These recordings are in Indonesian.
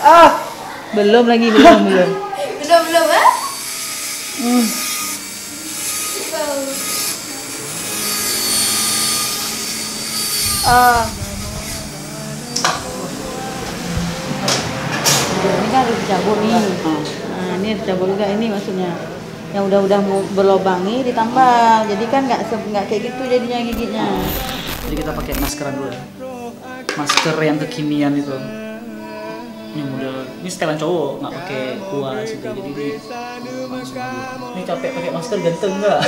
Ah, belum lagi, belum. Belum ah? Ini kan harus dicabut nih. Nah, ini harus dicabut juga ini maksudnya. Yang udah mau berlobangi ditambah. Jadi kan nggak kayak gitu jadinya gigitnya. Jadi kita pakai maskeran dulu. Masker yang kekinian itu. Yang model ini setelan cowok, nggak pakai kuas gitu. Jadi ini langsung aja. Ini capek pakai masker ganteng nggak?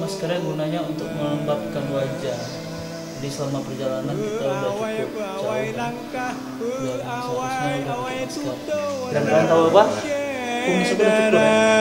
Maskernya gunanya untuk melembabkan wajah. Jadi selama perjalanan kita udah cukup jauh kan, udah seharusnya udah pakai masker. Dan kalian tahu apa? Kumis udah cukup ya.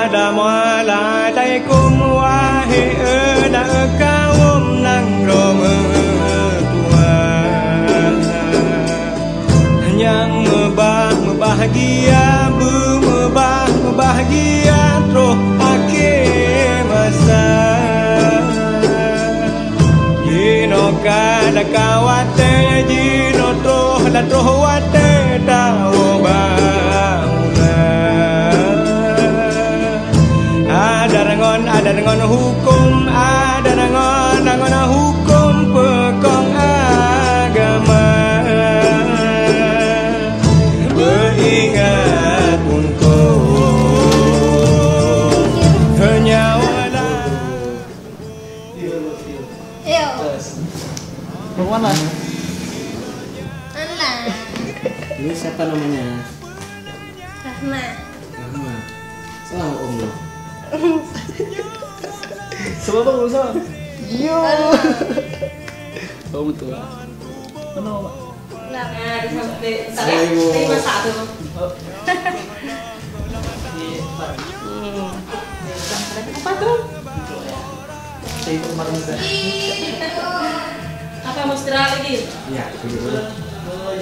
Assalamualaikum wahai anak kaum nang roma Tuhan yang membahagia terus akhir masa jino kada kawate jino terus wate tahu ada dengan hukum, ada dengan hukum pekong agama. Beringat untuk nyawa. Ayo. Mau mana? Mana? Ini siapa namanya? Rahma. Rahma. Salah om lo. Coba bang, belum salah. Yo. Oh betul. Mana Mak? Nah, Ayo. satu. Apa tuh? Saya kemarin udah. Apa mau istirahat lagi? Iya, begitu.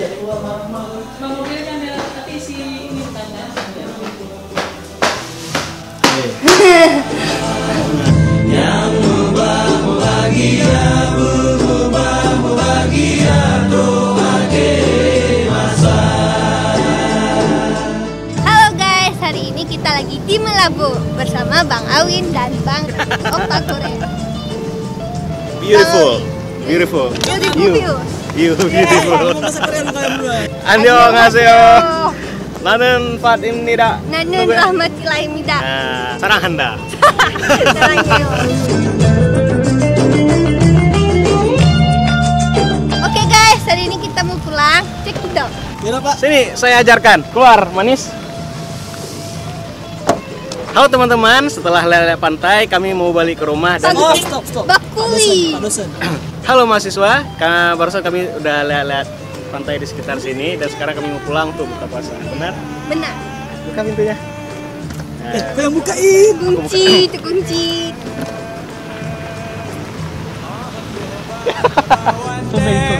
Jadi gua marah-marah. Bang mobilnya kan ada tapi si ini tanda. Yang bahagia tuh akhir masa. Halo guys, hari ini kita lagi di Melabu bersama Bang Awin dan Bang Opa Korea. Beautiful. Beautiful. Beautiful. 안녕하세요. 나는 팟입니다. Nanen rahmatillahi 사랑한다. Sarangyo. Oke guys, hari ini kita mau pulang. Cekidot. Sini saya ajarkan. Keluar, manis. Halo teman-teman, setelah lewat pantai kami mau balik ke rumah dan Stop. Bakuli. halo mahasiswa, barusan kami udah lihat pantai di sekitar sini dan sekarang kami mau pulang untuk buka puasa. Benar? Benar. Buka pintunya. Kau yang bukain. Kunci, itu kunci. Sampai